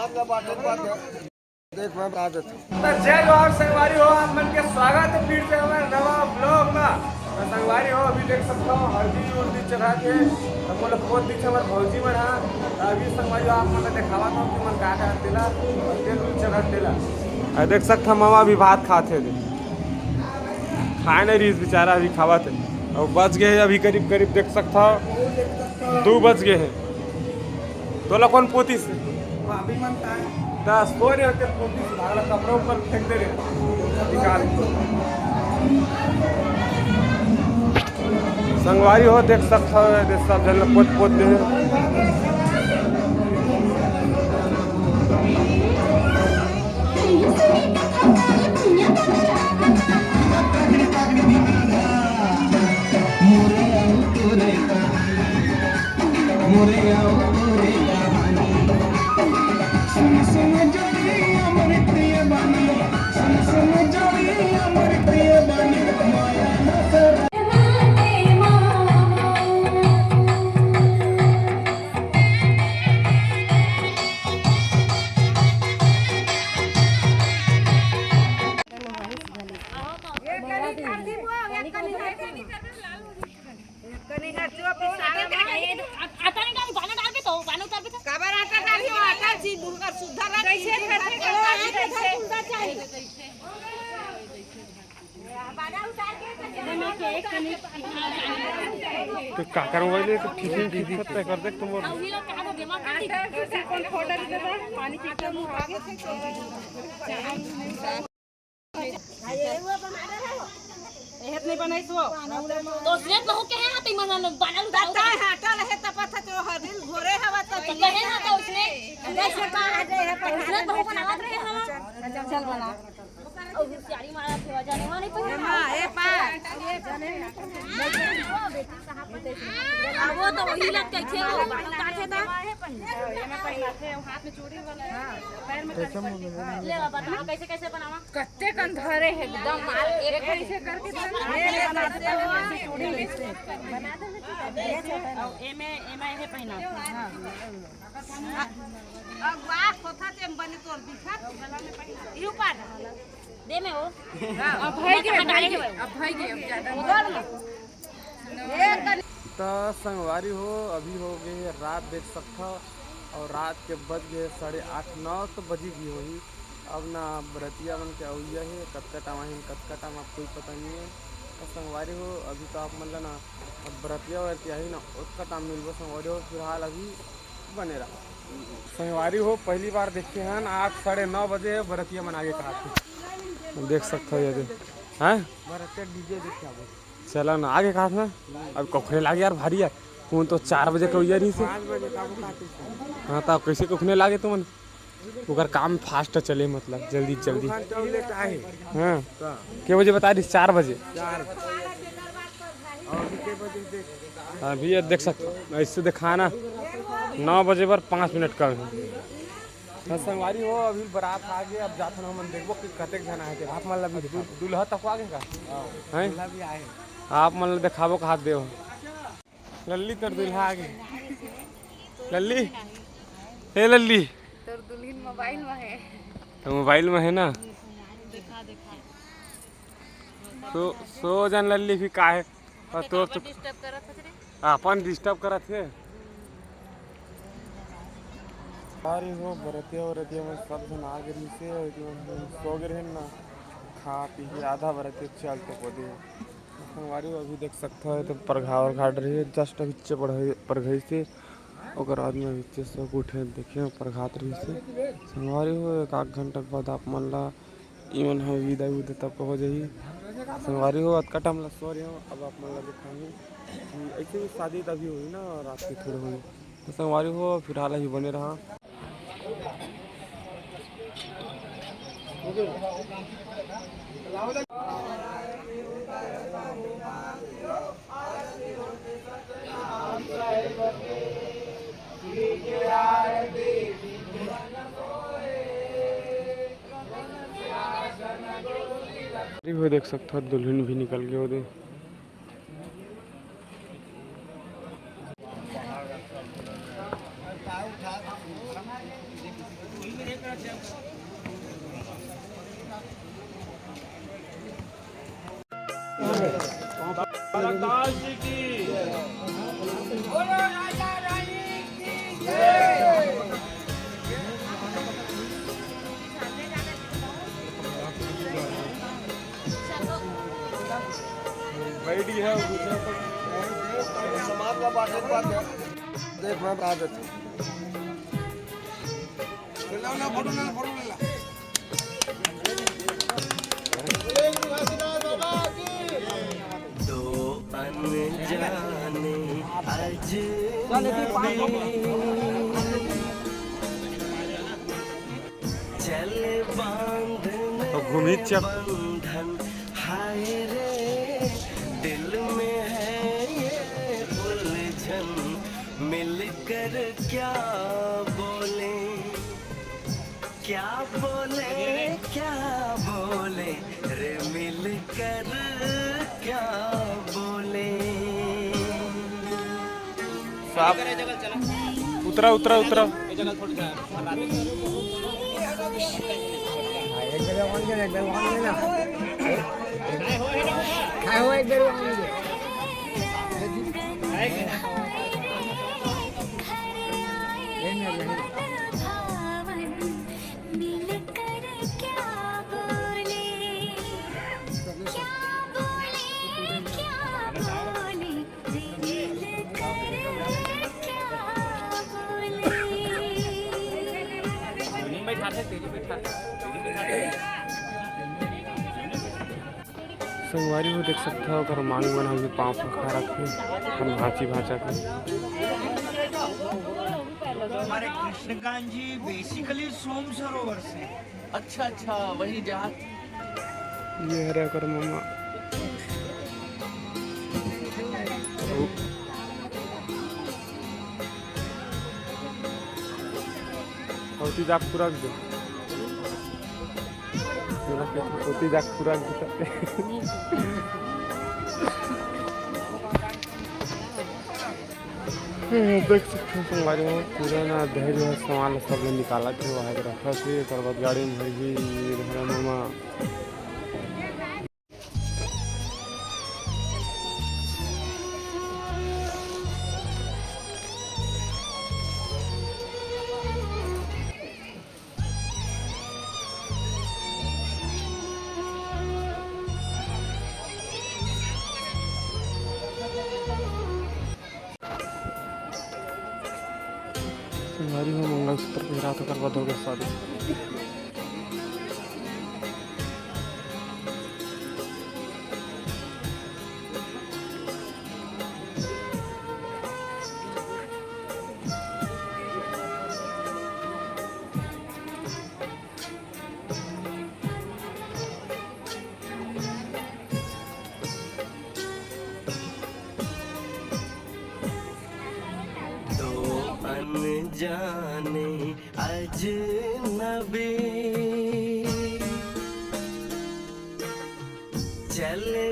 देख मैं बता देता हूँ। तो जय जोहार संगवारी हो, आप मन के स्वागत है फिर से हमारे नवा ब्लॉग में। तो संगवारी हो अभी देख सकते हो हल्दी उल्दी चढ़ा के हम लोग बहुत पीछे हमारे भौजी में रहा। अभी संगवारी हो आप मन दिखावा था कि मन का तेला और तेल उल चढ़ा तेला देख सकते हम मामा अभी भात खाते थे, खाए नहीं रही बेचारा अभी खावा थे और बच गए अभी करीब करीब देख सकता हो 2 बज गए हैं। तो लोग कौन पोती से अभी मनता है दस सो रहे होते पोती से भागला कपड़े ऊपर फेंक दे रहे निकाल संगवारी हो देख सकता हो सब जन पोत पोत दे तो का करूँ भाई तो ठीक है ठीक है कर दे तुम नहीं बनाई तो उसने बहु के है तो मन बनल दाता है हटा रहे तपत तो हदिल घोरे हवा तो कहे ना तो उसने कैसे का आ जाए है उसने बहु बनावत रहे हम चल बना और सियारी मारा थे जाने वाले पर हां ए पा ये जाने बेटी कहां पर वो तो वही लग गई थे वो काटे था ये मैं पहना थे हाथ में चूड़ी वाला हां पैर में ले बता कैसे कैसे बनावा कच्चे कंधरे है एकदम माल एक ऐसे करके ये बनाते हो चूड़ी से बना दे ए में ये पहना हां अब वाह खोथा से बनी तोर दिखा गला में पहना यू पार दे में हो अब भाई के अब ज्यादा उधर ना तो संगवारी हो अभी हो गए रात देख सकता और रात के बज गए 8:30-9 तो बजी भी होगी। अब ना बरतिया मन क्या हुई है कतका टाइम है कतका टाइम आप कोई पता नहीं है। तो संगवारी हो अभी तो आप मतलब ना अब बरतिया वरतिया ही ना उसका टाइम मिल संगवारी हो फिलहाल अभी बने रहा। संगवारी हो पहली बार देखते हैं 8-9:30 बजे बरतिया मना के कहा देख सकते हो ये हैं बरतिया डीजे देखा चला ना आगे काटना अब कखने लागे यार भारी यार कौन तो 4 बजे के उजर ही से 5 बजे हाँ तो कैसे कखने लागे तुमन ओकर काम फास्ट चले मतलब जल्दी हाँ के बजे बता दी 4 बजे अभी ये देख सकते ऐसे दिखाना 9 बजे पर 5 मिनट कर संगवारी हो अभी बारात आ गए अब जाते ना हम देखबो कि कतेक जन आए थे आप मतलब दूल्हा तक आ गए का हैं आप मतलब दिखाबो का हाथ देव लल्ली तर दूल्हा आ गए लल्ली हे लल्ली तोर दुल्हन मोबाइल में है तो मोबाइल में है ना तो सो जन लल्ली भी का है और तो डिस्टर्ब करत है रे अपन डिस्टर्ब करत है अरे हो बरतिया में सब जन आ गए से सो गए ना खा पी के आधा बरतिया चलते पौधे संगवारी अभी देख सकते हो तो परघा और घाट रही है जस्ट अभी पर गई से और आदमी अभी सब उठे देखिए परघात रही से संगवारी हो 1 घंटा के बाद आप मन ला इवन है विदा उदा तब हो जाही संगवारी हो अतका टाइम ला सो रहे हो अब आप मन ला दिखाएंगे ऐसे भी शादी तभी हुई ना रात की थोड़ी हुई तो संगवारी हो फिलहाल ही बने रहा वो देख सकते हो दुल्हन भी निकल गए उधर बैठी है समाज का बात एक बात है देख मैं आदत दो अनजाने चले बांधने बंधन हाय रे दिल में है ये उलझन मिलकर क्या बोले क्या बोले रे मिलकर क्या बोले उतरा उतरा उतरा संगवारी हो देख सकते हो अगर मांग बना हुई पाँव पखा रखे हम भांची भाचा के हमारे कृष्णकांत जी बेसिकली सोम सरोवर से। अच्छा वही जहाँ ये हरा कर मामा होती जाक पूरा दे होती जाक पूरा देख सकते हो संगवारी हो पूरा ना दहेज वह सामान सब निकाला थे वहाँ रखा से एक बाद गाड़ी में भर गई मामा संगवारी हो मंगलसूत्र पहरा तो करवा दोगे शादी जाने अजनबी चले